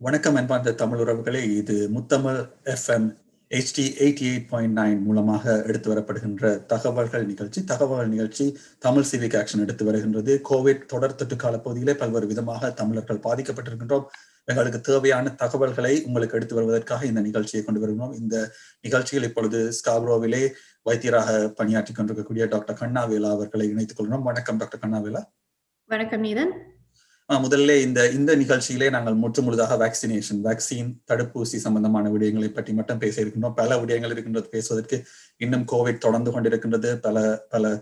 வணக்கம் அன்பார்ந்த தமிழ் உறவுகளே. இது முத்தமிழ் FM HD 88.9 மூலமாக எடுத்து வரப்படுகின்ற தகவல்கள் நிகழ்ச்சி தமிழ் சிவிக் ஆக்ஷன் எடுத்து வருகின்றது. கோவிட் தொடர் தொற்று கால பகுதியிலே பல்வேறு விதமாக தமிழர்கள் பாதிக்கப்பட்டிருக்கின்றோம். எங்களுக்கு தேவையான தகவல்களை உங்களுக்கு எடுத்து வருவதற்காக இந்த நிகழ்ச்சியை கொண்டு வருகிறோம். இந்த நிகழ்ச்சியில் இப்பொழுது ஸ்காப்ரோவிலே வைத்தியராக பணியாற்றிக் கொண்டிருக்கக்கூடிய டாக்டர் கண்ணாவேலா அவர்களை இணைத்துக் கொள்கிறோம். வணக்கம் டாக்டர் கண்ணாவேலா. வணக்கம் நீதன். முதல்ல இந்த நிகழ்ச்சியிலே நாங்கள் முழுதாக வேக்சின் தடுப்பூசி சம்பந்தமான விடயங்களை பற்றி மட்டும் பேச இருக்கின்றோம். பல விடயங்கள் இருக்கின்றது பேசுவதற்கு. இன்னும் கோவிட் தொடர்ந்து கொண்டிருக்கின்றது. பல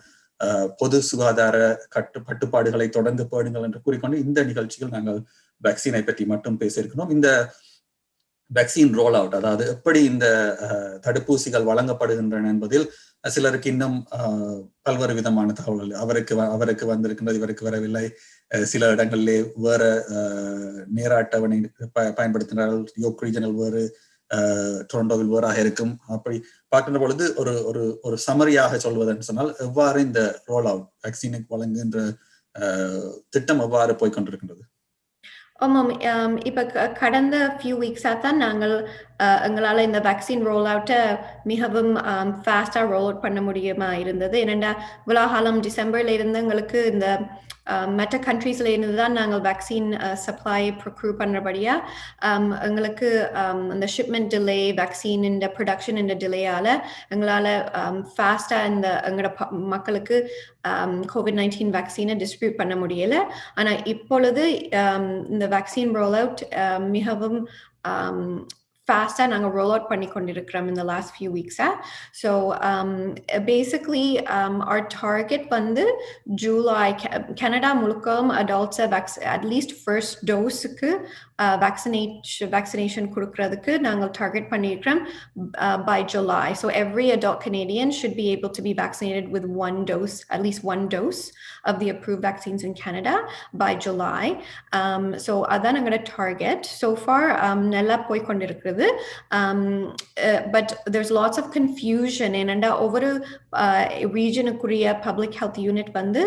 பொது சுகாதார கட்டுப்பாடுகளை தொடர்ந்து பேணுங்கள் என்று கூறிக்கொண்டு இந்த நிகழ்ச்சியில் நாங்கள் வேக்சினை பற்றி மட்டும் பேச இருக்கின்றோம். இந்த வேக்சின் ரோல் அவுட், அதாவது எப்படி இந்த தடுப்பூசிகள் வழங்கப்படுகின்றன என்பதில் சிலருக்கு இன்னும் பல்வேறு விதமான தகவல்கள். அவருக்கு வந்திருக்கின்றது, இவருக்கு வரவில்லை. சில இடங்களிலே வேற நேர அட்டவணை பயன்படுத்தினார்கள். யோக் ரீஜனல் வேறு, டொரண்டோவில் வேறாக இருக்கும். அப்படி பார்க்கின்ற பொழுது ஒரு சமரியாக சொல்வதென்று சொன்னால், எவ்வாறு இந்த ரோல் அவுட் வேக்சினுக்கு வழங்குகின்ற திட்டம் எவ்வாறு போய்கொண்டிருக்கின்றது? ஆமாம், இப்ப கடந்த ஃபியூ வீக்ஸா தான் நாங்கள் எங்களால் இந்த வேக்சின் ரோல் அவுட்டை மிகவும் ஃபாஸ்டாக ரோல் அவுட் பண்ண முடியுமா இருந்தது. ஏனெண்டா விழாகாலம் டிசம்பர்ல இருந்து எங்களுக்கு இந்த மற்ற கண்ட்ரீஸ்ல இருந்து தான் நாங்கள் வேக்சின் சப்ளை ப்ரொக்யூர் பண்ணுறபடியா எங்களுக்கு அந்த ஷிப்மெண்ட் டிலே, வேக்சின் இந்த ப்ரொடக்ஷன் இந்த டிலேயால் எங்களால் ஃபாஸ்டாக எங்களோட மக்களுக்கு COVID-19 வேக்சினை டிஸ்ட்ரிபியூட் பண்ண முடியலை. ஆனால் இப்பொழுது இந்த வேக்சின் ரோல் அவுட் மிகவும் ஃபாஸ்ட்டாக நாங்கள் ரோல் அவுட் பண்ணி கொண்டிருக்கிறோம் இந்த லாஸ்ட் ஃபியூ வீக்ஸாக. ஸோ பேசிக்லி our டார்கெட் வந்து ஜூலை கனடா முழுக்கவும் அடல்ட்ஸை அட்லீஸ்ட் ஃபர்ஸ்ட் டோஸுக்கு வேக்சினேஷன் கொடுக்கறதுக்கு நாங்கள் டார்கெட் பண்ணியிருக்கிறோம் by July. So every adult Canadian should be able to be vaccinated with at least one dose of the approved vaccines in Canada by July. So அதான் எங்களோட target. So far நல்லா போய் கொண்டிருக்கிறது. But there's lots of confusion. ஏனெண்டா ஒவ்வொரு ரீஜனுக்குரிய public health unit வந்து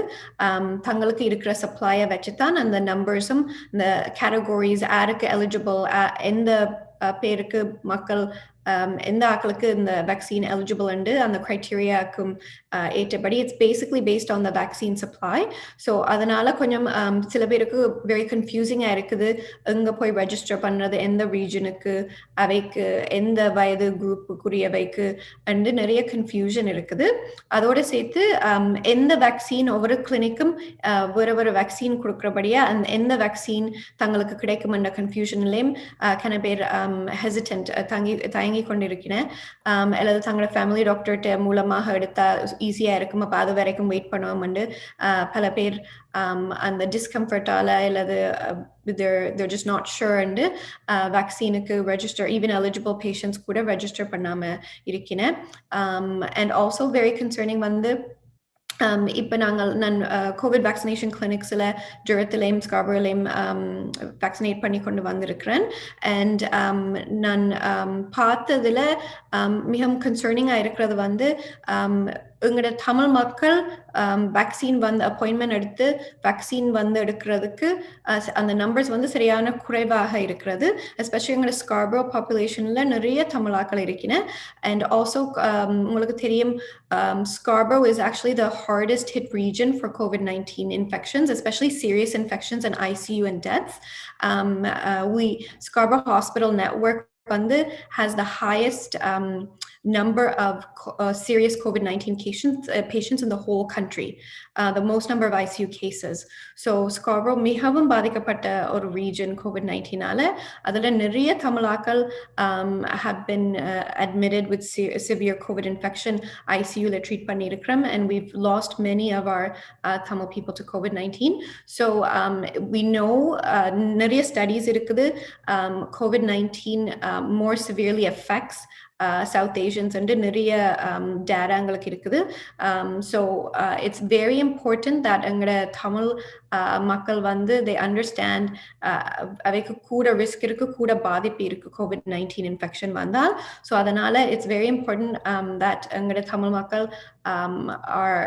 தங்களுக்கு இருக்கிற சப்ளையை வச்சுதான் அந்த நம்பர்ஸும் இந்த கேட்டகரிஸ் யாருக்கு எலிஜிபிள், எந்த பேருக்கு மக்கள் எந்த ஆக்களுக்கு இந்த வேக்சின் எலிஜிபிள் உண்டு அந்த க்ரைட்டீரியாவுக்கும் ஏற்றபடி it's basically based on the vaccine supply. So அதனால கொஞ்சம் சில பேருக்கு வெரி கன்ஃபியூசிங்காக இருக்குது. எங்கே போய் ரெஜிஸ்டர் பண்ணுறது, எந்த ரீஜனுக்கு, அவைக்கு எந்த வயது குரூப்புக்குரியவைக்கு அண்டு நிறைய கன்ஃபியூஷன் இருக்குது. அதோடு சேர்த்து எந்த வேக்சின் ஒவ்வொரு கிளினிக்கும் வேறு வேக்சின் கொடுக்குறபடியா எந்த வேக்சின் தங்களுக்கு கிடைக்கும் என்ற கன்ஃபியூஷன்லேயும் கன பேர் ஹெசிடென்ட் தயங்கி கொண்டிருக்கிறேன். அல்லது தங்களோட ஃபேமிலி டாக்டர்கிட்ட மூலமாக எடுத்தால் ஈஸியாக இருக்கும், அப்போ அது வரைக்கும் வெயிட் பண்ணுவோம்னு பல பேர் அந்த டிஸ்கம்ஃபர்ட்டால் அல்லது they're just not sure and வேக்சினுக்கு ரெஜிஸ்டர், ஈவன் எலிஜிபிள் பேஷண்ட்ஸ் கூட ரெஜிஸ்டர் பண்ணாமல் இருக்கிறேன். அண்ட் ஆல்சோ வெரி கன்சர்னிங் வந்து இப்போ நான் கோவிட் வேக்சினேஷன் கிளினிக்ஸில் ஜுரத்துலேயும் ஸ்கார்பரோலையும் வேக்சினேட் பண்ணி கொண்டு வந்திருக்கிறேன். அண்ட் நான் பார்த்ததில் மிகவும் கன்சர்னிங்காக இருக்கிறது வந்து எங்களோட தமிழ் மக்கள் வேக்சின் வந்து அப்பாயின்மெண்ட் எடுத்து வேக்சின் வந்து எடுக்கிறதுக்கு அந்த நம்பர்ஸ் வந்து சரியான குறைவாக இருக்கிறது. எஸ்பெஷலி எங்களோட ஸ்கார்பரோ பாப்புலேஷனில் நிறைய தமிழாக்கள் இருக்கிறேன். அண்ட் ஆல்சோ உங்களுக்கு தெரியும், Scarborough is actually the hardest hit region for COVID-19 infections, especially serious infections and ICU and deaths. Scarborough Hospital Network has the highest number of serious COVID-19 patients in the whole country, the most number of ICU cases. So Scarborough மிகவும் பாதிக்கப்பட்ட ஒரு region COVID-19ஆல. அதில் நிறைய தமிழாக்கள் have been admitted with severe COVID infection, ICUல treat பண்ணியிருக்கிறோம். And we've lost many of our Tamil people to COVID-19. So we know நிறைய studies இருக்குது, COVID-19 more severely affects South Asians and நிறைய data எங்களுக்கு இருக்குது. So it's very important that எங்களோட தமிழ் மக்கள் வந்து they understand அவைக்கு கூட ரிஸ்க் இருக்கு, கூட பாதிப்பு இருக்கு COVID-19 infection வந்தால். So அதனால it's very important that எங்களோட தமிழ் மக்கள் are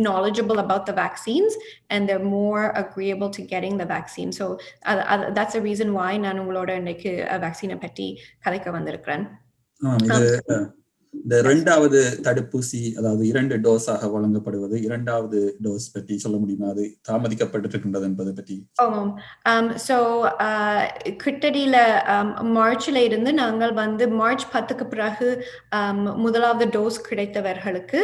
knowledgeable about the vaccines and they're more agreeable to getting the vaccine. So that's the reason why நான் உங்களோட இன்னைக்கு வேக்சினை பற்றி கதைக்க வந்திருக்கிறேன். இந்த இரண்டாவது தடுப்பூசி, அதாவது 2 டோஸாக வழங்கப்படுவது, இரண்டாவது டோஸ் பற்றி சொல்ல முடியுமா? அது தாமதிக்கப்பட்டிருக்கின்றது என்பதை பற்றி. So கிட்டடியில மார்ச்ல இருந்து நாங்கள் வந்து மார்ச் 10க்கு பிறகு முதலாவது டோஸ் கிடைத்தவர்களுக்கு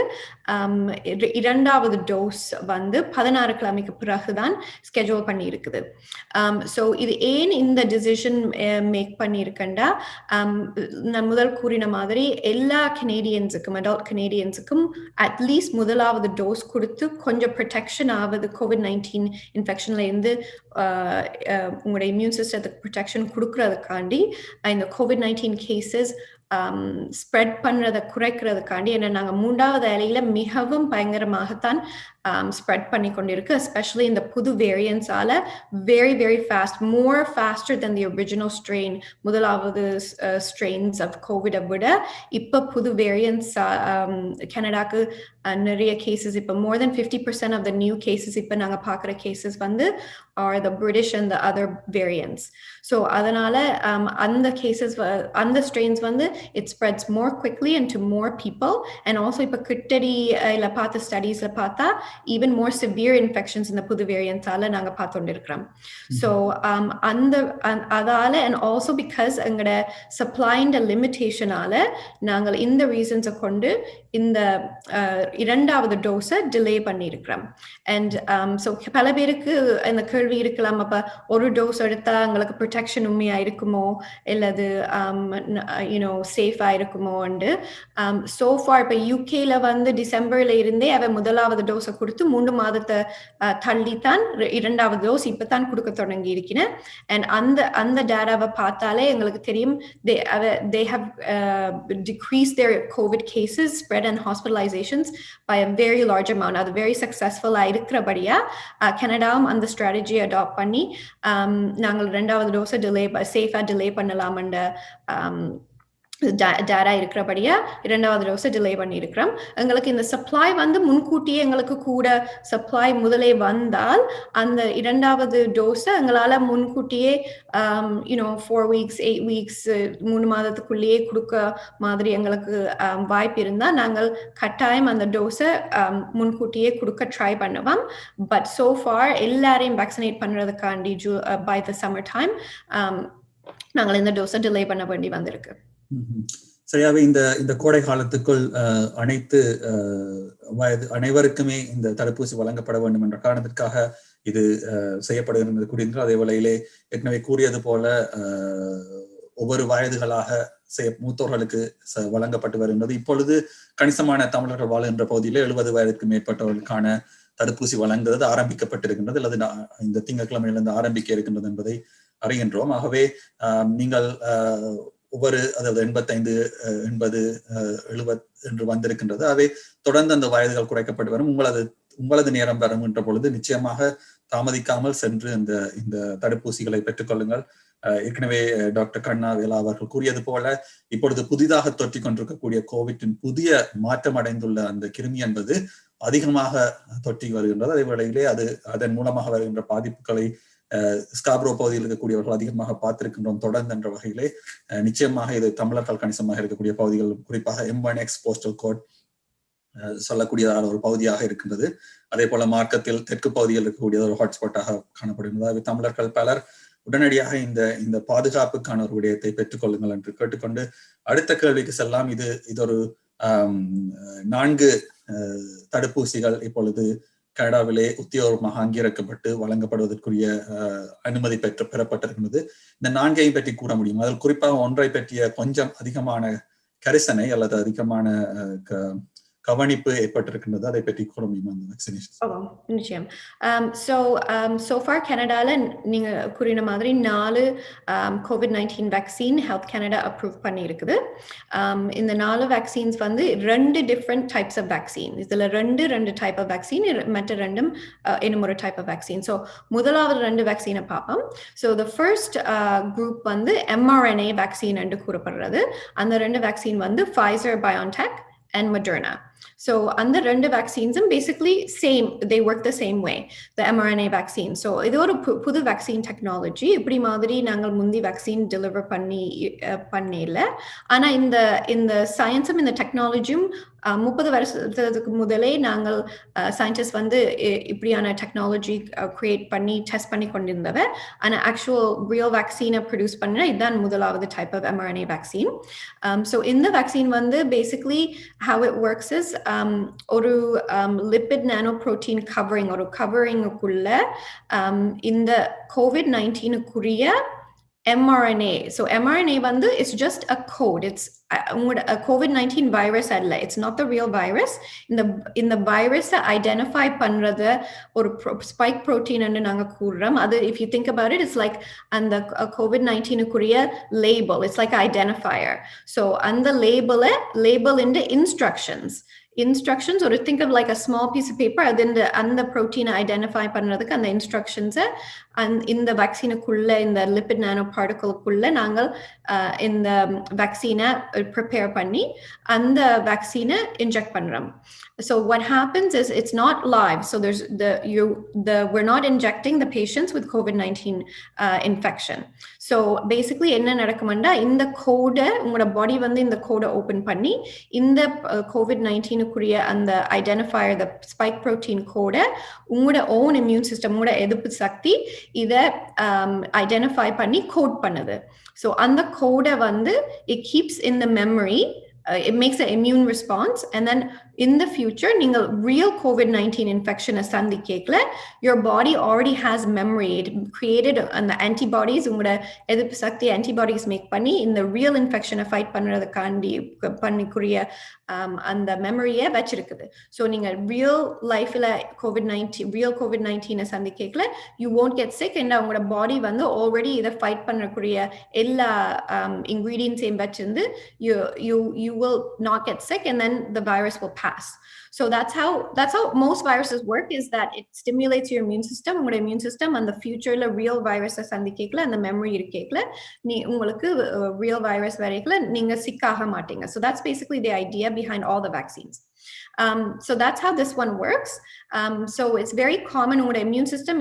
இரண்டாவது டோஸ் வந்து 16 கிழமைக்கு பிறகுதான் ஸ்கெட்யூல் பண்ணி இருக்குது. So இது ஏன் இந்த டிசிஷன் மேக் பண்ணியிருக்கேன்டா, நான் முதல் கூறின மாதிரி எல்லா கனேடியன்ஸுக்கும், அடல்ட் கனேடியன்ஸுக்கும் அட்லீஸ்ட் முதலாவது டோஸ் கொடுத்து கொஞ்சம் ப்ரொடெக்ஷன் ஆகுது COVID-19 இன்ஃபெக்ஷன்ல இருந்து உங்களோட இம்யூன் சிஸ்டத்துக்கு ப்ரொடெக்ஷன் கொடுக்கறதுக்காண்டி இந்த COVID-19 கேசஸ் ஸ்ப்ரெட் பண்றதை குறைக்கிறதுக்காண்டி என்ன நாங்கள் 3வது அலையில மிகவும் பயங்கரமாகத்தான் ஸ்ப்ரெட் பண்ணி கொண்டிருக்கு. எஸ்பெஷலி இந்த புது வேரியன்ட்ஸால very very fast, more faster than the original strain, முதலாவது strains of COVID விட இப்போ புது வேரியன்ட்ஸ் கனடாக்கு நிறைய கேசஸ், இப்போ more than 50% of the new cases இப்போ நாங்கள் பார்க்குற கேசஸ் வந்து are the British and the other variants. So அதனால அந்த கேசஸ், அந்த strains வந்து it spreads more quickly into more people, and also இப்போ கிட்டடியில பார்த்த ஸ்டடீஸ்ல பார்த்தா even more severe infections in the புது வேரியன்ட்ஸால நாங்கள் பார்த்துண்டிருக்கிறோம். So அதால and also because எங்களோட supply and லிமிட்டேஷனால நாங்கள் இந்த ரீசன்ஸை கொண்டு இந்த இரண்டாவது டோஸை டிலே பண்ணியிருக்கிறோம். அண்ட் ஸோ பல பேருக்கு இந்த கேள்வி இருக்கலாம், அப்போ ஒரு டோஸ் எடுத்தா எங்களுக்கு ப்ரொடெக்ஷன் உண்மையா இருக்குமோ இல்லது சேஃபாக இருக்குமோண்டு. சோஃபார் இப்போ யூகேல வந்து டிசம்பர்ல இருந்தே அவன் முதலாவது டோஸை கொடுத்து 3 மாதத்தை தள்ளித்தான் இரண்டாவது டோஸ் இப்பதான் கொடுக்க தொடங்கி இருக்கிறேன். அண்ட் அந்த டேட்டாவை பார்த்தாலே எங்களுக்கு தெரியும் they have decreased their COVID cases, spread and hospitalizations by a very large amount. அது very successful இருக்கிறபடியா கனடாவும் அந்த ஸ்ட்ராட்டஜி அடாப்ட் பண்ணி நாங்கள் இரண்டாவது டோஸை சேஃபா டிலே பண்ணலாம்ன்ற டேட்டா இருக்கிறபடியா இரண்டாவது டோஸை டிலே பண்ணியிருக்கிறோம். எங்களுக்கு இந்த சப்ளை வந்து முன்கூட்டியே எங்களுக்கு கூட சப்ளை முதலே வந்தால் அந்த இரண்டாவது டோஸை எங்களால் முன்கூட்டியே 4 weeks 8 weeks 3 மாதத்துக்குள்ளேயே கொடுக்க மாதிரி எங்களுக்கு வாய்ப்பு இருந்தால் நாங்கள் கட்டாயம் அந்த டோஸை முன்கூட்டியே கொடுக்க ட்ரை பண்ணுவோம். பட் so far எல்லாரையும் vaccinate பண்ணுறதுக்காண்டி by the summer time நாங்கள் இந்த டோஸை டிலே பண்ண வேண்டி வந்திருக்கு. சரியாவே இந்த கோடை காலத்துக்குள் அனைவருக்குமே இந்த தடுப்பூசி வழங்கப்பட வேண்டும் என்ற காரணத்திற்காக இது செய்யப்படுகிறது கூறியிருந்தார். அதே வேளையிலே ஏற்கனவே கூறியது போல ஒவ்வொரு வயதுகளாக மூத்தோர்களுக்கு வழங்கப்பட்டு வருகின்றது. இப்பொழுது கணிசமான தமிழர்கள் வாழ்கின்ற பகுதியிலே 70 வயதுக்கு மேற்பட்டவர்களுக்கான தடுப்பூசி வழங்குவது ஆரம்பிக்கப்பட்டிருக்கின்றது, அல்லது இந்த திங்கட்கிழமையிலிருந்து ஆரம்பிக்க இருக்கின்றது என்பதை அறிகின்றோம். ஆகவே நீங்கள் ஒவ்வொரு, அதாவது 85, 80, 70 என்று வந்திருக்கின்றது. அவை தொடர்ந்து அந்த வயதுகள் குறைக்கப்பட்டு வரும். உங்களது நேரம் வருகின்ற பொழுது நிச்சயமாக தாமதிக்காமல் சென்று இந்த தடுப்பூசிகளை பெற்றுக்கொள்ளுங்கள். ஏற்கனவே டாக்டர் கண்ணா வேலா அவர்கள் கூறியது போல இப்பொழுது புதிதாக தொற்றிக் கொண்டிருக்கக்கூடிய கோவிட்டின் புதிய மாற்றம் அடைந்துள்ள அந்த கிருமி என்பது அதிகமாக தொற்றி வருகின்றது. அதே வேளையிலே அதன் மூலமாக வருகின்ற பாதிப்புகளை ஸ்காப்ரோ பகுதியில் இருக்கக்கூடியவர்கள் அதிகமாக பார்த்திருக்கின்றோம் தொடர்ந்து என்ற வகையிலே நிச்சயமாக இது தமிழர்கள் கணிசமாக இருக்கக்கூடிய பகுதிகள், குறிப்பாக M1X போஸ்டல் கோட் சொல்லக்கூடியதான ஒரு பகுதியாக இருக்கின்றது. அதே போல மார்க்கத்தில் தெற்கு பகுதியில் இருக்கக்கூடிய ஒரு ஹாட்ஸ்பாட்டாக காணப்படுகின்றது. தமிழர்கள் பலர் உடனடியாக இந்த பாதுகாப்புக்கான ஒரு விடயத்தை பெற்றுக் கொள்ளுங்கள் என்று கேட்டுக்கொண்டு அடுத்த கேள்விக்கு செல்லாம். இது ஒரு 4 தடுப்பூசிகள் இப்பொழுது கனடாவிலே உத்தியோகமாக அங்கீகரிக்கப்பட்டு வழங்கப்படுவதற்குரிய அனுமதி பெறப்பட்டிருக்கிறது. இந்த 4ஐயும் பற்றி கூற முடியும். அதில் குறிப்பாக ஒன்றை பற்றிய கொஞ்சம் அதிகமான கரிசனை அல்லது அதிகமான கவனிப்பு ஏற்பட்டிருக்கின்றது. அதை பற்றி கூற முடியுமா அந்த வேக்சினேஷன்? நிச்சயம். So far Canadaல நீங்க கூறின மாதிரி 4 COVID-19 vaccine health Canada approve பண்ணி இருக்குது. இந்த 4 வேக்சின்ஸ் வந்து 2 டிஃப்ரெண்ட் டைப்ஸ் ஆஃப் வேக்சின். இதுல 2 டைப் ஆஃப் வேக்சின், மற்ற 2 இன்னும் ஒரு டைப் ஆஃப் வேக்சின். ஸோ முதலாவது 2 வேக்சினை பார்ப்போம். ஸோ த ஃபர்ஸ்ட் குரூப் வந்து mRNA வேக்சின் என்று கூறப்படுறது. அந்த 2 வேக்சின் வந்து Pfizer, BioNTech and Moderna. So அந்த 2 vaccines basically same, they work the same way, the mRNA vaccine. So இது ஒரு புது vaccine technology. இப்படி மாதிரி நாங்கள் முந்தி vaccine deliver பண்ணல. ஆனா இந்த சயின்ஸும் இந்த டெக்னாலஜியும் 30 வருஷத்துக்கு முதலே நாங்கள் சயின்டிஸ்ட் வந்து இப்படியான டெக்னாலஜி கிரியேட் பண்ணி டெஸ்ட் பண்ணி கொண்டிருந்தவர். ஆனா ஆக்சுவல் ரியல் வேக்சினை ப்ரொடியூஸ் பண்ண இதுதான் முதலாவது type of mRNA vaccine. So இந்த வேக்சின் வந்து basically how it works is ஒரு லிபிட் நானோ ப்ரோட்டீன் கவரிங், ஒரு கவரிங்குக்குள்ள இந்த COVID-19-க்குரிய mRNA. So mRNA வந்து it's just a code. It's a COVID-19 virus அல்ல. It's not the real virus. இந்த virus identify பண்றது ஒரு spike protein ன்னு நாங்க கூறுறோம். அது if you think about it, it's like அந்த COVID-19-க்குரிய label. It's like identifier. So அந்த label in the instructions, or think of like a small piece of paper, and the protein identify பண்றதுக்கு அந்த instructions இந்த vaccine-க்குள்ள இந்த lipid nanoparticle-க்குள்ள நாங்கள் இந்த vaccine prepare பண்ணி அந்த vaccine inject பண்றோம். So what happens is it's not live. So there's we're not injecting the patients with COVID-19 infection. So basically என்ன நடக்கும்னா இந்த கோடை உங்களோட பாடி வந்து இந்த கோடை ஓபன் பண்ணி இந்த COVID-19-க்குரிய அந்த ஐடென்டிஃபையர், the spike protein கோடை உங்களோட own immune system, உங்களோட எதிர்ப்பு சக்தி இதை ஐடென்டிஃபை பண்ணி கோட் பண்ணுது. So அந்த கோடை வந்து it keeps in the memory. It makes an immune response, and then in the future, நீங்கள் real COVID-19 infection சந்திக்கல, your body already has memory. It created அந்த antibodies, உங்களோட எதிர்ப்பு சக்தி antibodies make பண்ணி இந்த real infection fight பண்றதுக்காண்டி பண்ணிக்குரிய அந்த மெமரியை வச்சிருக்குது. So நீங்கள் ரியல் லைஃப்ல COVID-19 சந்திக்கல, you won't get sick, and உங்களோட பாடி வந்து ஆல்ரெடி இதை ஃபைட் பண்ணக்கூடிய எல்லா இன்கிரீடியன்ஸையும் வச்சிருந்து you will not get sick, and then the virus will pass. So that's how most viruses work, is that it stimulates your immune system. உங்களோட immune system அந்த futureல real virus சந்திக்கல, அந்த memory இருக்கேக்கல, உங்களுக்கு real virus வரைக்கல நீங்க சிக்காக மாட்டீங்க. So that's basically the idea behind all the vaccines. So that's how this one works. So it's very common. உங்களோட immune system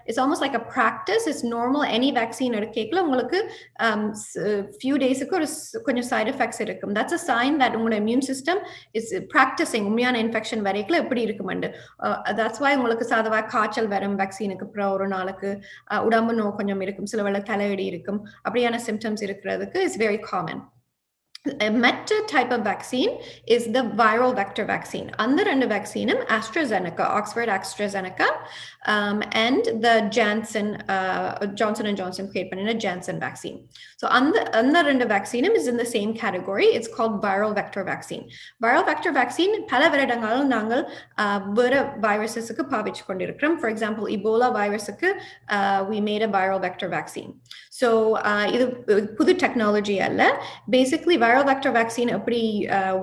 it's almost like a practice. It's normal. Any vaccine எடுக்கல உங்களுக்கு few daysக்கு ஒரு கொஞ்சம் side effects இருக்கும். That's a sign that உங்களோட immune system is practicing உண்மையான infection வரைக்கல எப்படி இருக்குமெண்டு. That's why உங்களுக்கு சாதாரண காய்ச்சல் வரும் வேக்சினுக்கு அப்புறம் ஒரு நாளுக்கு, உடம்பு நோய் கொஞ்சம் இருக்கும், சில வேளை தலையடி இருக்கும், அப்படியான symptoms இருக்கிறதுக்கு is very common. A meta type of vaccine is the viral vector vaccine. Under vaccine, AstraZeneca, Oxford AstraZeneca, and the Johnson & Johnson create a Janssen vaccine. So under vaccine is in the same category. It's called viral vector vaccine. Viral vector vaccine, pala veredangal nangal vera viruses ku pavich kondirukrom. For example, Ebola virus we made a viral vector vaccine. So idu pudu technology alla. Basically viral vector vaccine எப்படி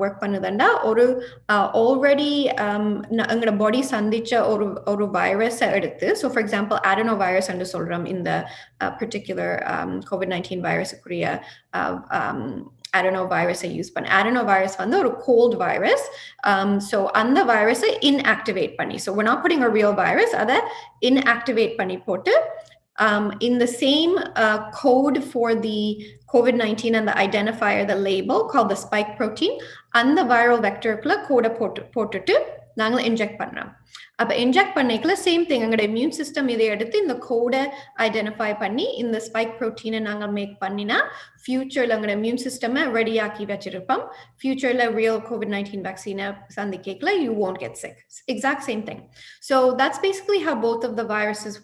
work பண்ணுதுன்னா, ஒரு already எங்களோட பாடி சந்திச்ச ஒரு வைரஸை எடுத்து, so for example adenovirus என்று சொல்றோம், இந்த particular COVID-19 வைரஸுக்குரிய adenovirus யூஸ் பண்ண. adenovirus வந்து ஒரு cold virus. So அந்த வைரஸை inactivate பண்ணி, so we're not putting a real virus, அதை inactivate பண்ணி போட்டு in the same code for the COVID-19 and the identifier, the label called the spike protein, and the viral vector code போட்டுட்டு நாங்கள் inject பண்றோம். அப்போ inject பண்ணிக்கல same thing எங்களோட immune system இதை எடுத்து இந்த கோடை ஐடென்டிஃபை பண்ணி இந்த ஸ்பைக் ப்ரோட்டீனை நாங்கள் மேக் பண்ணினா ஃபியூச்சரில் எங்களோட இம்யூன் சிஸ்டமை ரெடியாக்கி வச்சிருப்போம். ஃபியூச்சரில் ரியல் COVID-19 வேக்சினை சந்திக்கல you won't get sick. Exact same thing. So that's basically how both of the viruses,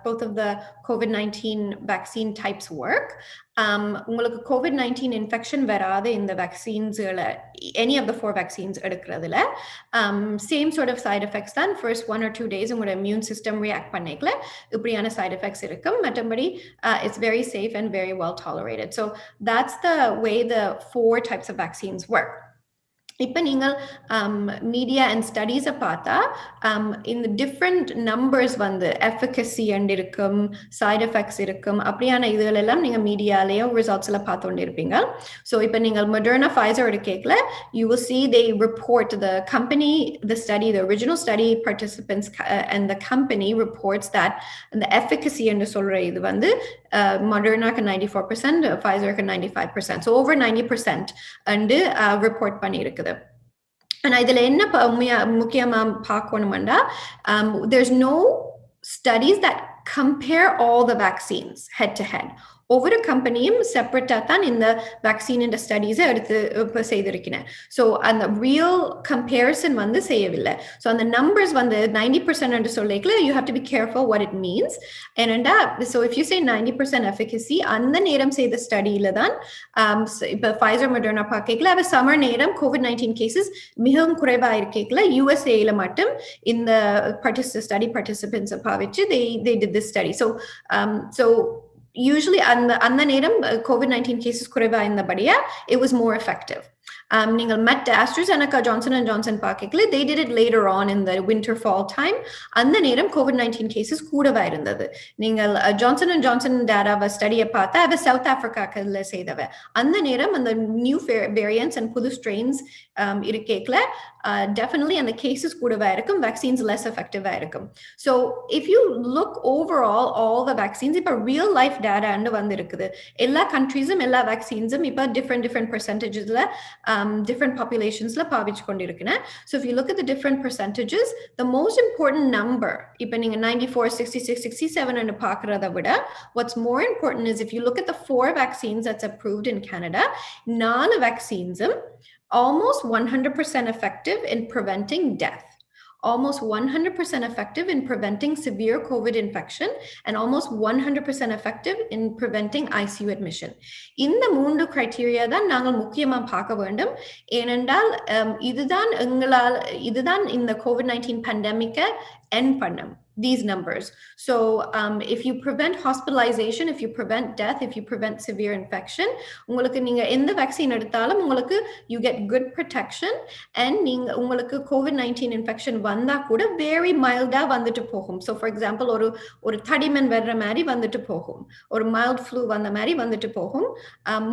both of the COVID-19 vaccine types work. உங்களுக்கு COVID-19 infection வராது இந்த vaccines-ல any of the 4 vaccines எடுக்கிறதுல same sort of side effects தான். First 1 or 2 days உங்களோட immune system react பண்ணிக்கல இப்படியான side effects இருக்கும். மற்றபடி it's very safe and very well tolerated. So that's the way the 4 types of vaccines work. இப்போ நீங்கள் media and ஸ்டடீஸை பார்த்தா இந்த டிஃப்ரெண்ட் நம்பர்ஸ் வந்து எஃபிகசி அண்ட் இருக்கும், சைட் எஃபெக்ட்ஸ் இருக்கும், அப்படியான இதுகளெல்லாம் நீங்கள் மீடியாலேயோ ரிசல்ட்ஸில் பார்த்துட்டு இருப்பீங்க. ஸோ இப்போ நீங்கள் Moderna, Pfizer கேட்கல, you will see they report the company, the study, the original study participants and the company reports that the efficacy என்று சொல்கிற இது வந்து Modernaக்கு 94%, Pfizerக்கு 95%. So over 90% வந்து ரிப்போர்ட் பண்ணியிருக்குது. ஆனா இதுல என்ன முக்கியமா பார்க்கணும்னா there's no studies that compare all the vaccines head to head. ஒவ்வொரு கம்பெனியும் செப்பரேட்டாக தான் இந்த வேக்சின் இந்த ஸ்டடீஸை எடுத்து இப்போ செய்திருக்கிறேன். ஸோ அந்த ரியல் கம்பேரிசன் வந்து செய்யவில்லை. ஸோ அந்த நம்பர்ஸ் வந்து 90% என்று சொல்லிக்கல, you have to be careful what it means. ஏனெண்டா so if you say 90% efficacy அந்த நேரம் செய்த ஸ்டடியில தான் இப்போ Pfizer, Moderna பார்க்கல, அவ சமர் நேரம் COVID-19 கேசஸ் மிகவும் குறைவாக இருக்கல USA-ல மட்டும் இந்த ஸ்டடி பார்ட்டிசிபென்ட்ஸை பாவிச்சு they did this study. So usually அந்த நேரம் COVID-19 cases குறைவா இருந்தபடியா it was more effective. நீங்கள் met AstraZeneca, Johnson & Johnson பார்க்கல, they did it later on in the winter fall time. அந்த நேரம் COVID-19 cases கூடவா இருந்தது. நீங்கள் Johnson & Johnson டேட்டாவை ஸ்டடியை பார்த்தா அவ சவுத் ஆப்பிரிக்காவில் செய்தவ. அந்த நேரம் அந்த நியூ வேரியன்ட்ஸ் அண்ட் புது ஸ்ட்ரெயின்ஸ் இருக்கேக்கல definitely அந்த cases கூடவா இருக்கும், vaccines less effective-ஆ இருக்கும். So if you look overall all the vaccines, இப்போ real life data வந்து இருக்குது. எல்லா countries-உம் எல்லா vaccines-உம் இப்போ different percentages-ல different populations-ல பாவிச்சு கொண்டிருக்கின. So if you look at the different percentages, the most important number, இப்போ நீங்க 94, 66, 67 ன்னு பார்க்கறத விட what's more important is if you look at the 4 vaccines that's approved in Canada, 4 vaccines-உம் almost 100% effective in preventing death, almost 100% effective in preventing severe COVID infection, and almost 100% effective in preventing ICU admission. இந்த 3 criteria தான் நாங்கள் முக்கியமா பார்க்க வேண்டும். ஏனென்றால் இதுதான் இந்த COVID-19 pandemic-ஐ end பண்ணும், these numbers. So if you prevent hospitalization, if you prevent death, if you prevent severe infection, உங்களுக்கு நீங்க எந்த வேக்சின் எடுத்தாலும் உங்களுக்கு you get good protection, and நீங்க உங்களுக்கு COVID-19 infection வந்தா கூட very mild-ஆ வந்துட்டு போகும். So for example ஒரு தடிமன் வர்ற மாதிரி வந்துட்டு போகும், ஒரு mild flu வந்த மாதிரி வந்துட்டு போகும்.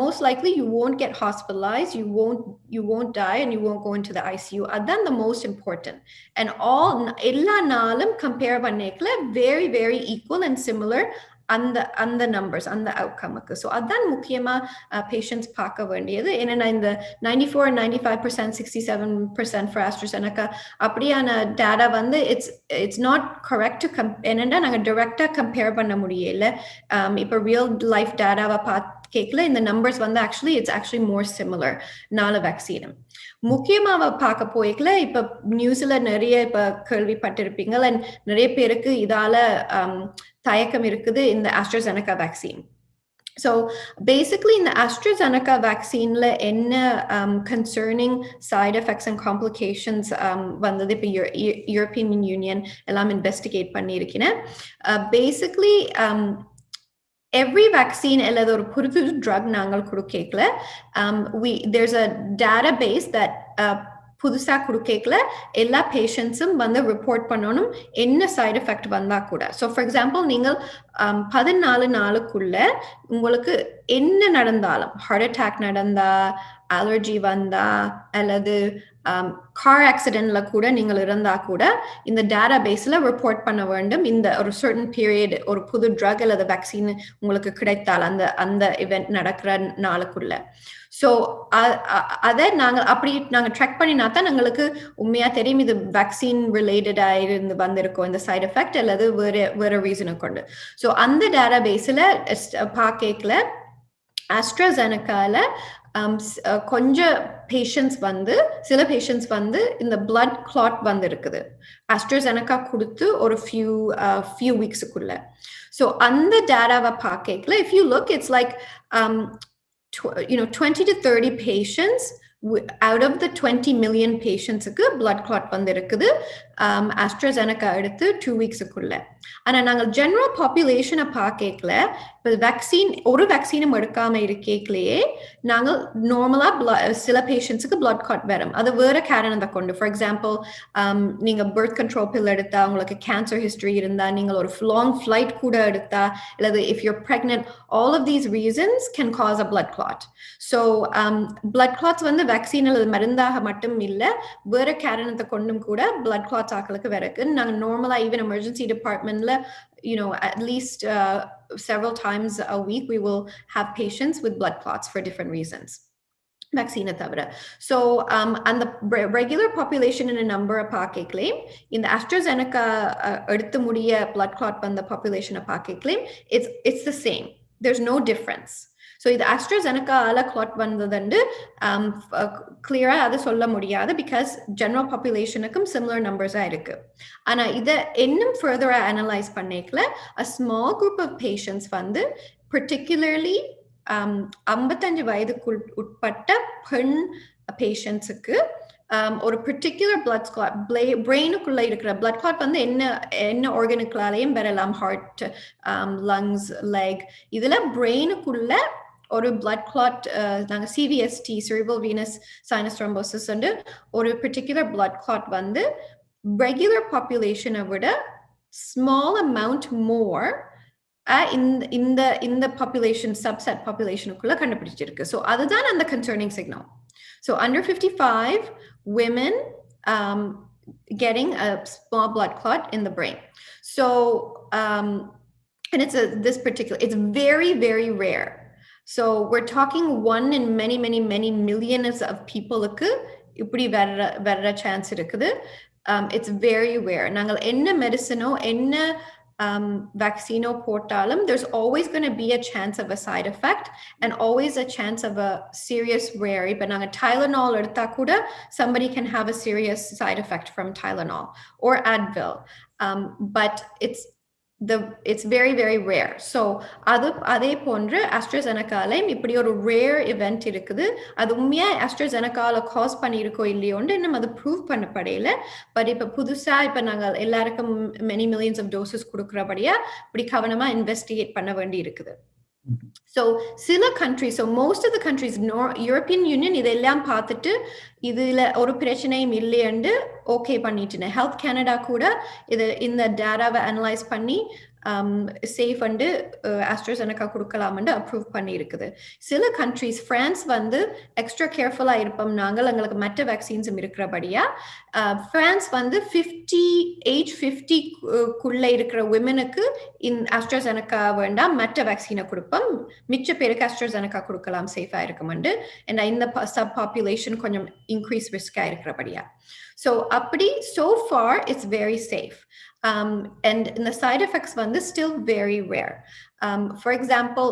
Most likely you won't get hospitalized, you won't die, and you won't go into the ICU. Adan the most important. And எல்லா நாளும் compare பண்ணிக்கல very very equal and similar அந்த numbers, அந்த outcome-க்கு. So அதான் முக்கியமா patients பார்க்க வேண்டியது. ஏன்னா இந்த 94, 95%, 67% for AstraZeneca அப்படியான data வந்து it's not correct to என்னன்னா நாங்க directா compare பண்ண முடியல. இப்போ real life data-வை கேட்கல, இந்த numbers வந்து it's actually more similar 4 vaccine. முக்கியமாக பார்க்க போய்க்கல இப்போ நியூஸ்ல நிறைய இப்போ கேள்விப்பட்டிருப்பீங்க, and நிறைய பேருக்கு இதால தயக்கம் இருக்குது இந்த AstraZeneca vaccine. So basically in the AstraZeneca vaccine-ல என்ன concerning side effects and complications வந்தது இப்போ European Union எல்லாம் investigate பண்ணியிருக்கிறேன். Basically every vaccine அல்லது ஒரு புது drug நாங்கள் கொடுக்கல, there's a database that புதுசா கொடுக்கல எல்லா பேஷண்ட்ஸும் வந்து ரிப்போர்ட் பண்ணணும் என்ன சைடு எஃபெக்ட் வந்தா கூட. ஸோ ஃபார் எக்ஸாம்பிள் நீங்கள் 14 நாளுக்குள்ள உங்களுக்கு என்ன நடந்தாலும், ஹார்ட் அட்டாக் நடந்தா, அலர்ஜி வந்தா, அல்லது கார் ஆக்சிடென்ட்ல கூட நீங்கள் இருந்தா கூட இந்த டேட்டா பேஸ்ல ரிப்போர்ட் பண்ண வேண்டும். இந்த ஒரு சர்டன் பீரியட் ஒரு புது ட்ரக் அல்லது வேக்சின் உங்களுக்கு கிடைத்தால் அந்த இவெண்ட் நடக்கிற நாளுக்குள்ள. ஸோ அதை நாங்கள் ட்ராக் பண்ணினா தான் எங்களுக்கு உண்மையா தெரியும் இது வேக்சின் ரிலேட்டடா இருந்து வந்திருக்கோம் இந்த சைட் எஃபெக்ட் அல்லது வேற ரீசனை கொண்டு. ஸோ அந்த டேட்டா பேஸ்ல பார்க்கல ஆஸ்ட்ராசெனகால கொஞ்சம் பேஷண்ட்ஸ் சில பேஷண்ட்ஸ் இந்த பிளட் கிளாட் இருக்குது ஆஸ்ட்ராசெனகா கொடுத்து ஒரு few வீக்ஸுக்குள்ள. ஸோ அந்த டேட்டாவை பார்க்கல if you look it's like 20 to 30 patients out of the 20 million patientsக்கு blood clot இருக்குது AstraZeneca எடுத்து 2 வீக்ஸுக்குள்ள. ஆனா நாங்கள் ஜெனரல் பாப்புலேஷனை பார்க்கல இப்போ வேக்சின் ஒரு வேக்சினும் எடுக்காம இருக்கேக்கலையே நாங்கள் நார்மலா சில பேஷண்ட்ஸுக்கு blood clot வரும். அது வேற காரணத்தை கொண்டு. ஃபார் எக்ஸாம்பிள் நீங்க பர்த் கண்ட்ரோல் பில் எடுத்தா உங்களுக்கு கேன்சர் ஹிஸ்டரி இருந்தா நீங்கள் ஒரு லாங் ஃபிளைட் கூட எடுத்தா அல்லது if you're pregnant all of these reasons can cause a blood clot. So blood clots vaccine அல்லது மருந்தாக மட்டும் இல்ல வேற காரணத்தை கொண்டும் கூட blood clots ஆக்களுக்கு வரக்கு. நாங்க நார்மலா ஈவன் எமர்ஜென்சி டிபார்ட்மெண்ட்ல at least several times a week we will have patients with blood clots for different reasons. Vaccine தவிர. So அந்த regular population in a number பார்க்கல இந்த AstraZeneca எடுத்து முடிய blood clot வந்த population பார்க்கல it's the same. There's no difference. So இது AstraZeneca clot வந்ததுண்டு clear-ஆ அது சொல்ல முடியாது because general population-க்கும் similar numbers-ஆ இருக்கு. ஆனா இதை இன்னும் further-ஆ analyze பண்ணிக்கல a small group of patients particularly 55 வயதுக்கு உட்பட்ட பெண் பேஷண்ட்ஸுக்கு ஒரு particular blood clot brain-க்குள்ள இருக்கிற blood clot என்ன ஆர்கனுக்குள்ளாலையும் வரலாம் heart, lungs, leg. இதுல brain-க்குள்ள ஒரு blood clot நாங்க CVST cerebral venous sinus thrombosis ஒரு particular blood clot regular population விட small amount more இந்த population subset populationக்குள்ள கண்டுபிடிச்சிருக்கு. So அதுதான் அந்த concerning signal. So under 55 women getting a small blood clot in the brain. So and it's very, very rare. So we're talking one in many millions of people-க்கு இப்படி வர chance இருக்குது. It's very rare. நாங்கள் என்ன மெடிசனோ என்ன vaccine போட்டாலும் there's always going to be a chance of a side effect and always a chance of a serious rare. இப்ப நாங்க Tylenol எடுத்தா கூட somebody can have a serious side effect from Tylenol or Advil. But it's very, very rare. So அதே போன்று AstraZeneca-லையும் இப்படி ஒரு rare event இருக்குது. அது உண்மையா AstraZeneca-ல காஸ் பண்ணியிருக்கோ இல்லையோன்னு இன்னும் அது ப்ரூவ் பண்ணப்படையில. பட் இப்ப புதுசா இப்ப நாங்கள் எல்லாருக்கும் many millions of doses கொடுக்கிறபடியா இப்படி கவனமா இன்வெஸ்டிகேட் பண்ண வேண்டி இருக்குது. So சில countries, so most of the countries, European Union இதெல்லாம் பார்த்துட்டு இதுல ஒரு பிரச்சனையும் இல்லையண்டு ஓகே பண்ணிட்டு ஹெல்த் கனடா கூட இந்த டேட்டாவை அனலைஸ் பண்ணி சேஃப் AstraZeneca கொடுக்கலாம்னு அப்ரூவ் பண்ணி இருக்குது. சில கண்ட்ரீஸ் பிரான்ஸ் எக்ஸ்ட்ரா கேர்ஃபுல்லா இருப்போம் நாங்கள் எங்களுக்கு மற்ற வேக்சின்ஸும் இருக்கிறபடியா பிரான்ஸ் 50 இருக்கிற விமனுக்கு AstraZeneca வேண்டாம் மற்ற வேக்சினை கொடுப்போம் மிச்ச பேருக்கு AstraZeneca கொடுக்கலாம் சேஃபா இருக்குமெண்டு இந்த சப் பாப்புலேஷன் கொஞ்சம் இன்க்ரீஸ் ரிஸ்கா இருக்கிறபடியா. So அப்படி so far it's very safe. And the side effects still very rare. For example,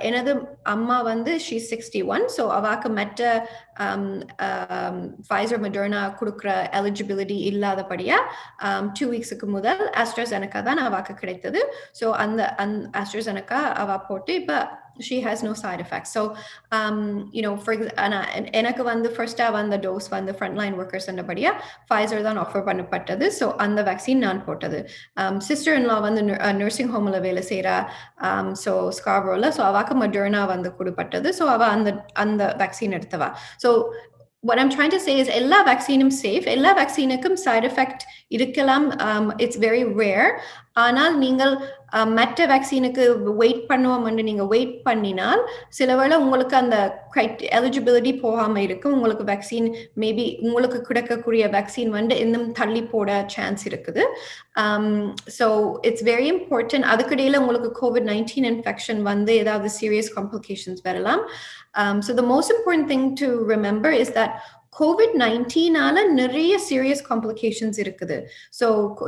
எனது அம்மா she's 61, so அவாக்கு மற்ற Pfizer Moderna கொடுக்கிற eligibility இல்லாதபடியா 2 weeksக்கு முதல் AstraZeneca தான் அவாக்கு கிடைத்தது. So அந்த AstraZeneca அவா போட்டு இப்ப she has no side effects. So for எனக்கு first வந்த dose frontline workers அந்தபடியா Pfizer தான் ஆஃபர் பண்ணப்பட்டது. So அந்த வேக்சின் நான் போட்டது. sister-in-law nursing homeல வேலை செய்றா. So Scarboroughல so அவாக்கு Moderna கொடுப்பட்டது. So அவ அந்த vaccine எடுத்தவா. So what I'm trying to say is எல்லா வேக்சினும் safe. எல்லா வேக்சினுக்கும் side effect இருக்கலாம். It's very rare. ஆனால் நீங்கள் மற்ற வேக்சினுக்கு வெயிட் பண்ணுவோம்னு நீங்க வெயிட் பண்ணினால் சிலவேளை உங்களுக்கு அந்த எலிஜிபிலிட்டி போகாம இருக்கு. உங்களுக்கு வேக்சின் மேபி உங்களுக்கு கிடைக்கக்கூடிய வேக்சின் இன்னும் தள்ளி போட சான்ஸ் இருக்குது. So it's very important. அதுக்கிடையில உங்களுக்கு COVID-19 இன்ஃபெக்ஷன் ஏதாவது சீரியஸ் காம்ப்ளிகேஷன்ஸ் வரலாம். So the most important thing to remember is that COVID-19ஆல நிறைய serious complications இருக்குது. So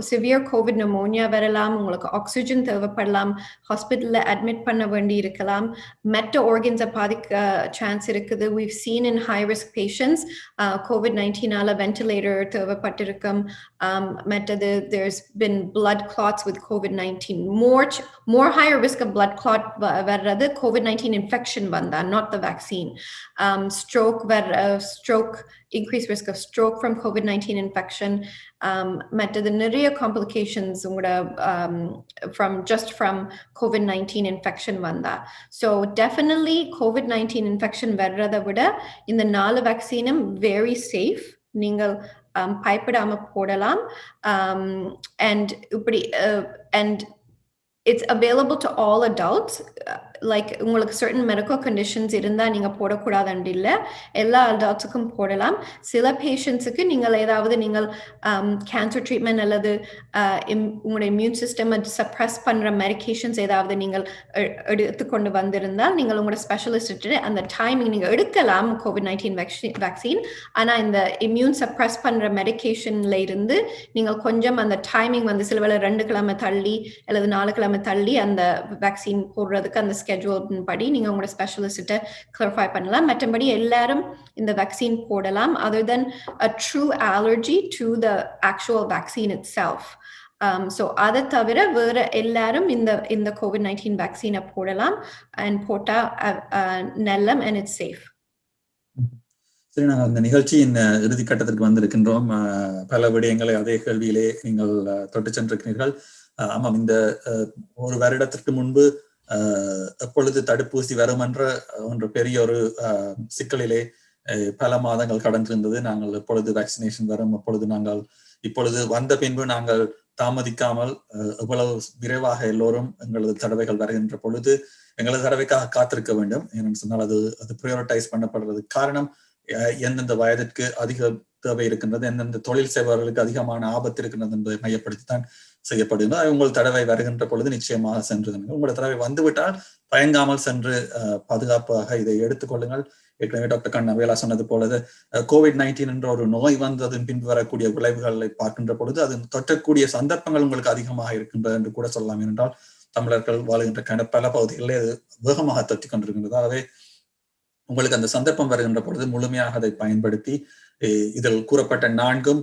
severe COVID pneumonia வரலாம், உங்களுக்கு ஆக்சிஜன் தேவைப்படலாம், ஹாஸ்பிட்டல்ல அட்மிட் பண்ண வேண்டி இருக்கலாம், மெட்ட ஆர்கன்ஸை பாதிக்க சான்ஸ் இருக்குது. We've seen in high risk patients COVID-19ஆல வென்டிலேட்டர் தேவைப்பட்டிருக்கும். மெட்டது there's been blood clots with COVID-19. More higher risk of blood clot வர்றது COVID-19 infection வந்தா, not the vaccine. Stroke, increased risk of stroke from COVID-19 infection. மற்றது நிறைய complications from COVID-19 infection வந்தா. So definitely COVID-19 infection வர்றதை விட இந்த 4 வேக்சினும் very safe. நீங்கள் பயப்படாம போடலாம். And it's available to all adults. Like உங்களுக்கு certain medical conditions இருந்தா நீங்க போடக்கூடாதுன்னு இல்லை, எல்லா அடல்ட்ஸுக்கும் போடலாம். சில பேஷண்ட்ஸுக்கு நீங்கள் கேன்சர் ட்ரீட்மெண்ட் அல்லது உங்களோட இம்யூன் சிஸ்டம் சப்ரஸ் பண்ற மெடிகேஷன்ஸ் ஏதாவது நீங்கள் எடுத்துக்கொண்டு வந்திருந்தால் நீங்கள் உங்களோட ஸ்பெஷலிஸ்ட் அந்த டைமிங் நீங்க எடுக்கலாம் COVID-19 வேக்சின். ஆனா இந்த இம்யூன் சப்ரஸ் பண்ற மெடிகேஷன்ல இருந்து நீங்கள் கொஞ்சம் அந்த டைமிங் சில வேளை 2 கிழமை தள்ளி அல்லது 4 கிழமை தள்ளி அந்த வேக்சின் போடுறதுக்கு அந்த ஸ்கெட்யூல் படி நீங்க உங்களோட ஸ்பெஷலிஸ்ட்டை கிளாரிஃபை பண்ணலாம். மற்றபடி எல்லாரும் இந்த வேக்சின் போடலாம், other than a true allergy to the actual vaccine itself. So அதை தவிர வேற எல்லாரும் இந்த COVID-19 வேக்சினை போடலாம். and போட்டா நல்லம் and it's safe. சரி, நாங்கள் இந்த நிகழ்ச்சியின் இறுதி கட்டத்திற்கு வந்திருக்கின்றோம். பல விடயங்களை அதே கேள்வியிலே நீங்கள் தொட்டு சென்றிருக்கிறீர்கள். ஆமாம், இந்த ஒரு வருடத்திற்கு முன்பு எப்பொழுது தடுப்பூசி வரும் என்ற பெரிய ஒரு சிக்கலிலே பல மாதங்கள் கடந்திருந்தது. நாங்கள் எப்பொழுது வேக்சினேஷன் வரும், இப்பொழுது வந்த பின்பு நாங்கள் தாமதிக்காமல் எவ்வளவு விரைவாக எல்லோரும் எங்களது தடவைகள் வருகின்ற பொழுது எங்களது தடவைக்காக காத்திருக்க வேண்டும். ஏன்னு சொன்னால் அது ப்ரையோரிட்டைஸ் பண்ணப்படுறதுக்கு காரணம் எந்தெந்த வயதிற்கு அதிக தேவை இருக்கின்றது, எந்தெந்த தொழில் செய்பவர்களுக்கு அதிகமான ஆபத்து இருக்கின்றது என்பதை மையப்படுத்தித்தான் செய்யப்படுகிறது. உங்கள் தடவை வருகின்ற பொழுது நிச்சயமாக சென்று உங்களோட தடவை வந்துவிட்டால் தயங்காமல் சென்று பாதுகாப்பாக இதை எடுத்துக்கொள்ளுங்கள். ஏற்கனவே டாக்டர் கண்ணாவேலா சொன்னது போலது COVID-19 என்ற ஒரு நோய் வந்ததன் பின்பு வரக்கூடிய விளைவுகளை பார்க்கின்ற பொழுது அது தொற்றக்கூடிய சந்தர்ப்பங்கள் உங்களுக்கு அதிகமாக இருக்கின்றது என்று கூட சொல்லலாம். ஏனென்றால் தமிழர்கள் வாழுகின்ற பல பகுதிகளில் அது வேகமாக தொற்றிக் கொண்டிருக்கின்றது. ஆகவே உங்களுக்கு அந்த சந்தர்ப்பம் வருகின்ற பொழுது முழுமையாக அதை பயன்படுத்தி இதில் கூறப்பட்ட 4ம்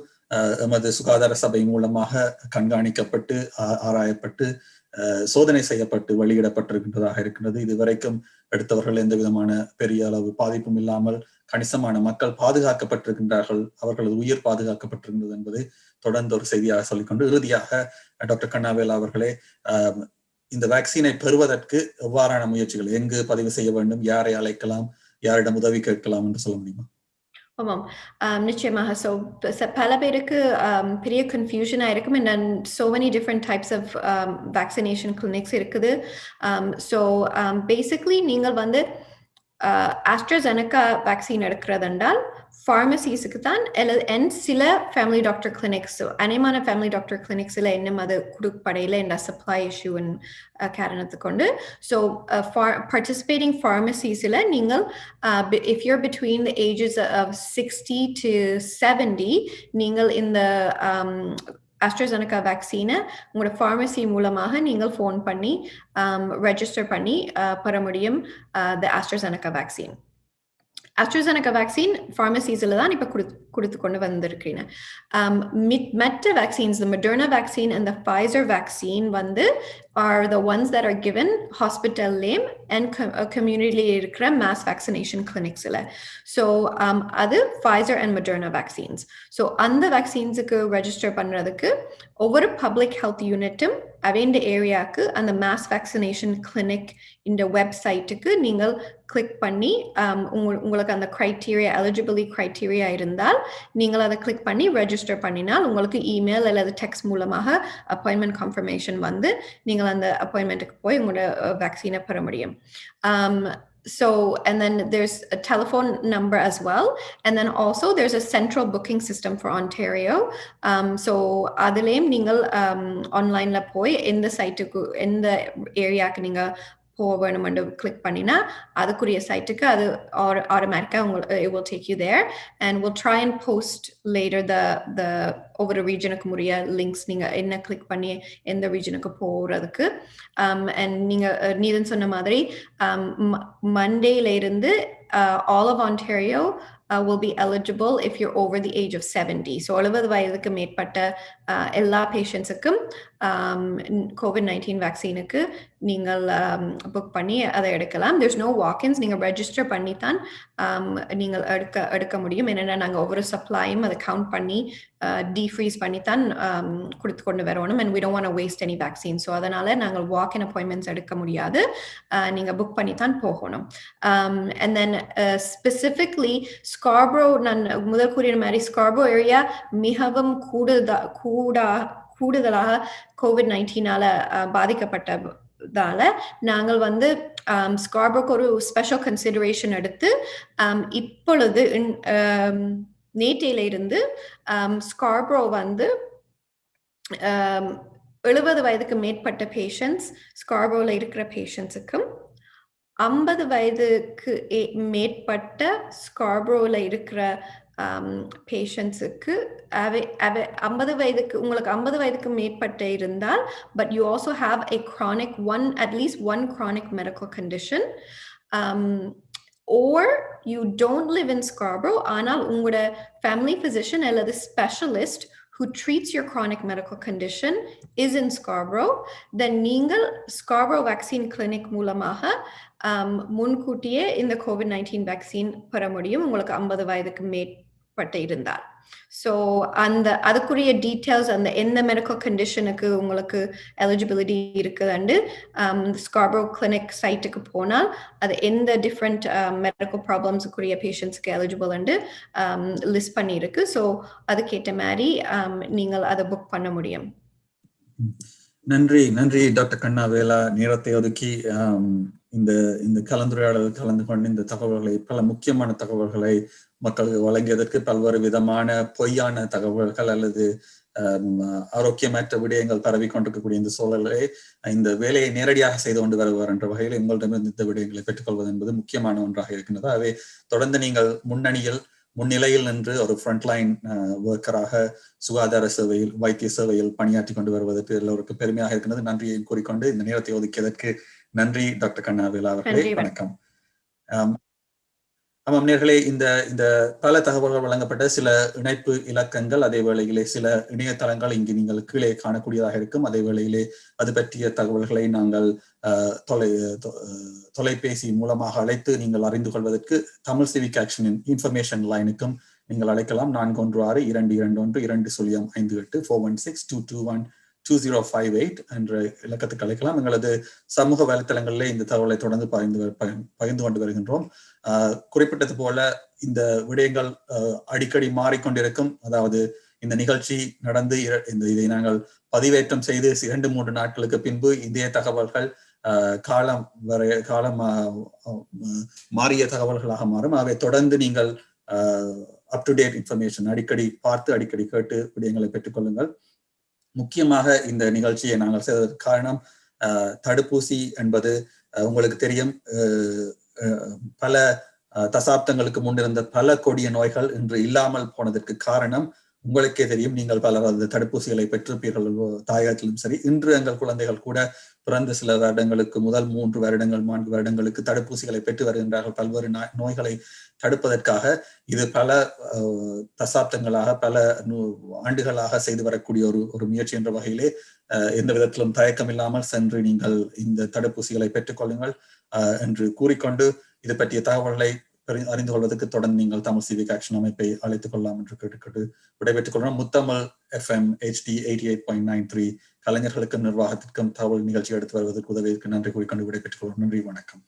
எமது சுகாதார சபை மூலமாக கண்காணிக்கப்பட்டு ஆராயப்பட்டு சோதனை செய்யப்பட்டு வெளியிடப்பட்டிருக்கின்றதாக இருக்கின்றது. இதுவரைக்கும் எடுத்தவர்கள் எந்த விதமான பெரிய அளவு பாதிப்பும் இல்லாமல் கணிசமான மக்கள் பாதுகாக்கப்பட்டிருக்கின்றார்கள், அவர்களது உயிர் பாதுகாக்கப்பட்டிருக்கின்றது என்பது தொடர்ந்து ஒரு செய்தியாக சொல்லிக்கொண்டு இறுதியாக டாக்டர் கண்ணாவேலா அவர்களே, இந்த வேக்சினை பெறுவதற்கு எவ்வாறான முயற்சிகள், எங்கு பதிவு செய்ய வேண்டும், யாரை அழைக்கலாம், யாரிடம் உதவி கேட்கலாம் என்று சொல்ல முடியுமா? ஆமாம், நிச்சயமாக. ஸோ பல பேருக்கு பெரிய கன்ஃபியூஷனாக இருக்கும். and so many different types of vaccination clinics இருக்குது. ஸோ பேசிக்லி நீங்கள் AstraZeneca வேக்சின் எடுக்கிறதென்றால் ஃபார்மசிஸுக்கு தான் சில ஃபேமிலி டாக்டர் கிளினிக்ஸ், அநேகமான ஃபேமிலி டாக்டர் கிளினிக்ஸில் இன்னும் அது கொடுப்படையில் இந்த சப்ளை இஷ்யூவின் காரணத்தை கொண்டு. ஸோ participating pharmacies-ல நீங்கள் if you're between the ages of 60 to 70 நீங்கள் இந்த AstraZeneca வேக்சினை உங்களோட ஃபார்மசி மூலமாக நீங்கள் ஃபோன் பண்ணி ரெஜிஸ்டர் பண்ணி பெற முடியும். the AstraZeneca வேக்சின் ஃபார்மசிஸில் தான் இப்போ கொடுத்து கொண்டு வந்திருக்கிறேன். மற்ற vaccines, the Moderna vaccine and the Pfizer vaccine are the ones that are given hospital-லேயும் and community-ல இருக்கிற mass vaccination clinics-ல. So அது Pfizer and Moderna vaccines. So அந்த vaccines-க்கு register பண்ணுறதுக்கு ஒவ்வொரு public health unit-ம் அவேண்ட ஏரியாவுக்கு அந்த மாஸ் வேக்சினேஷன் கிளினிக் இந்த வெப்சைட்டுக்கு நீங்கள் கிளிக் பண்ணி உங்களுக்கு அந்த கிரைட்டீரியா எலிஜிபிலிட்டி கிரைட்டீரியா இருந்தால் நீங்கள் அதை கிளிக் பண்ணி ரெஜிஸ்டர் பண்ணினால் உங்களுக்கு இமெயில் அல்லது டெக்ஸ்ட் மூலமாக அப்பாயின்மெண்ட் கன்ஃபர்மேஷன் வந்து நீங்கள் அந்த அப்பாயின்மெண்ட்டுக்கு போய் உங்களோட வேக்சினை பெற முடியும். So, and then there's a telephone number as well. And then also there's a central booking system for Ontario. So, adilem ningal online la poi in the site in the area ku ninga போகணும்னு click பண்ணினா அதுக்குரிய சைட்டுக்கு அது ஆட்டோமேட்டிக்காக it will take you there, and we'll try and post later the ஒவ்வொரு ரீஜனுக்கு முடிய links நீங்க என்ன கிளிக் பண்ணி எந்த ரீஜனுக்கு போறதுக்கு. அண்ட் நீங்க நீதன் சொன்ன மாதிரி மண்டேல இருந்து all of Ontario will be eligible if you're over the age of 70. So 70 வயதுக்கு மேற்பட்ட எல்லா பேஷண்ட்ஸுக்கும் COVID-19 வேக்சினுக்கு நீங்கள் புக் பண்ணி அதை எடுக்கலாம். there's no walk-ins. நீங்கள் ரெஜிஸ்டர் பண்ணி தான் நீங்கள் எடுக்க முடியும். என்னென்னா நாங்கள் ஒவ்வொரு சப்ளையும் அதை கவுண்ட் பண்ணி டீஃப்ரீஸ் பண்ணி தான் கொடுத்து கொண்டு வரணும். and we don't want to waste any vaccine. So அதனால நாங்கள் walk-in appointments எடுக்க முடியாது. நீங்கள் புக் பண்ணி தான் போகணும். and then specifically Scarborough, நான் முதல் கூறிய மாதிரி Scarborough ஏரியா மிகவும் கூடுதலாக COVID-19ஆல பாதிக்கப்பட்டதால நாங்கள் வந்து ஸ்கார்பரோக்கு ஒரு ஸ்பெஷல் கன்சிடரேஷன் எடுத்து இப்பொழுது நேற்றையில இருந்து ஸ்கார்பரோ வந்து 70 வயதுக்கு மேற்பட்ட பேஷண்ட்ஸ் ஸ்கார்பரோல இருக்கிற பேஷண்ட்ஸுக்கும் 50 வயதுக்கு மேற்பட்ட ஸ்கார்பரோல இருக்கிற பேஷண்ட்ஸுக்கு 50 வயதுக்கு உங்களுக்கு 50 வயதுக்கு மேற்பட்ட இருந்தால் but you also have a chronic at least one chronic medical condition, or you don't live in Scarborough ஆனால் உங்களோட family physician அல்லது specialist who treats your chronic medical condition is in Scarborough, then நீங்கள் Scarborough vaccine clinic மூலமாக முன்கூட்டியே இந்த COVID-19 vaccine பெற முடியும் உங்களுக்கு 50 வயதுக்கு மேற்பட்ட இருந்தால். ஸோ அதுக்குரிய டீட்டெயில்ஸ் அந்த எந்த மெடிக்கல் கண்டிஷனுக்கு உங்களுக்கு எலிஜிபிலிட்டி இருக்குதுண்டு ஸ்கார்பரோ கிளினிக் சைட்டுக்கு போனால் அது எந்த டிஃப்ரெண்ட் மெடிக்கல் ப்ராப்ளம்ஸுக்குரிய பேஷண்ட்ஸ்க்கு எலிஜிபிள்ண்டு லிஸ்ட் பண்ணியிருக்கு. ஸோ அதுக்கேற்ற மாதிரி நீங்கள் அதை புக் பண்ண முடியும். நன்றி டாக்டர் கண்ணாவேலா, நேரத்தை ஒதுக்கி இந்த கலந்துரையாடல் கலந்து கொண்டு இந்த தகவல்களை, பல முக்கியமான தகவல்களை மக்களுக்கு வழங்கியதற்கு, பல்வேறு விதமான பொய்யான தகவல்கள் அல்லது ஆரோக்கியமற்ற விடயங்கள் பரவி கொண்டிருக்கக்கூடிய இந்த சூழலை, இந்த வேலையை நேரடியாக செய்து கொண்டு வருவார் என்ற வகையில் உங்களிடமிருந்து இந்த விடயங்களை பெற்றுக்கொள்வது என்பது முக்கியமான ஒன்றாக இருக்கின்றது. ஆகவே தொடர்ந்து நீங்கள் முன்னிலையில் நின்று ஒரு ஃப்ரண்ட்லைன் ஒர்க்கராக சுகாதார சேவையில், வைத்திய சேவையில் பணியாற்றி கொண்டு வருவதற்கு எல்லோருக்கும் பெருமையாக இருக்கின்றது. நன்றியை கூறிக்கொண்டு இந்த நேரத்தை ஒதுக்கியதற்கு நன்றி டாக்டர் கண்ணாவேலா அவர்களே. வணக்கம். ஆமாம் நேயர்களே, இந்த பல தகவல்கள் வழங்கப்பட்ட சில இணைப்பு இலக்கங்கள், அதே வேளையிலே சில இணையதளங்கள் இங்கு நீங்கள் கீழே காணக்கூடியதாக இருக்கும். அதே வேளையிலே அது பற்றிய தகவல்களை நாங்கள் தொலைபேசி மூலமாக அழைத்து நீங்கள் அறிந்து கொள்வதற்கு தமிழ் சிவிக் ஆக்ஷனின் இன்ஃபர்மேஷன் லைனுக்கும் நீங்கள் அழைக்கலாம். 416-222-20558 416-221-2058 என்ற இலக்கத்துக்கு அழைக்கலாம். எங்களது சமூக வலைத்தளங்களிலே இந்த தகவலை தொடர்ந்து பகிர்ந்து கொண்டு வருகின்றோம். குறிப்பிட்டது போல இந்த விடயங்கள் அடிக்கடி மாறிக்கொண்டிருக்கும். அதாவது இந்த நிகழ்ச்சி நடந்து இதை நாங்கள் பதிவேற்றம் செய்து 2-3 நாட்களுக்கு பின்பு இதே தகவல்கள் காலம் மாறிய தகவல்களாக மாறும். அவை தொடர்ந்து நீங்கள் அப் டு டேட் இன்ஃபர்மேஷன் அடிக்கடி பார்த்து அடிக்கடி கேட்டு விடயங்களை பெற்றுக்கொள்ளுங்கள். முக்கியமாக இந்த நிகழ்ச்சியை நாங்கள் செய்வதற்கு காரணம், தடுப்பூசி என்பது உங்களுக்கு தெரியும், பல தசாப்தங்களுக்கு முன்னிருந்த பல கொடிய நோய்கள் இன்று இல்லாமல் போனதற்கு காரணம் உங்களுக்கே தெரியும். நீங்கள் பலர் அந்த தடுப்பூசிகளை பெற்றிருப்பீர்கள் தாயகத்திலும் சரி. இன்று எங்கள் குழந்தைகள் கூட பிறந்த சில வருடங்களுக்கு முதல் 3 வருடங்கள் 4 வருடங்களுக்கு தடுப்பூசிகளை பெற்று வருகின்றார்கள் பல்வேறு நோய்களை தடுப்பதற்காக. இது பல தசாப்தங்களாக பல ஆண்டுகளாக செய்து வரக்கூடிய ஒரு முயற்சி என்ற வகையிலே எந்த விதத்திலும் தயக்கம் இல்லாமல் சென்று நீங்கள் இந்த தடுப்பூசிகளை பெற்றுக்கொள்ளுங்கள் என்று கூறிக்கொண்டு இது பற்றிய தகவல்களை அறிந்து கொள்வதற்கு தொடர்ந்து நீங்கள் தமிழ் சிவிக் ஆக்ஷன் அமைப்பை அழைத்துக் கொள்ளலாம் என்று கேட்டுக்கொண்டு விடைபெற்றுக் கொள்கிறோம். முத்தமிழ் FM HD 88.93 கலைஞர்களுக்கும் நிர்வாகத்திற்கும் தகவல் நிகழ்ச்சி எடுத்து வருவதற்கு உதவியதற்கு நன்றி கூறிக்கொண்டு விடைபெற்றுக் கொள்வோம். நன்றி, வணக்கம்.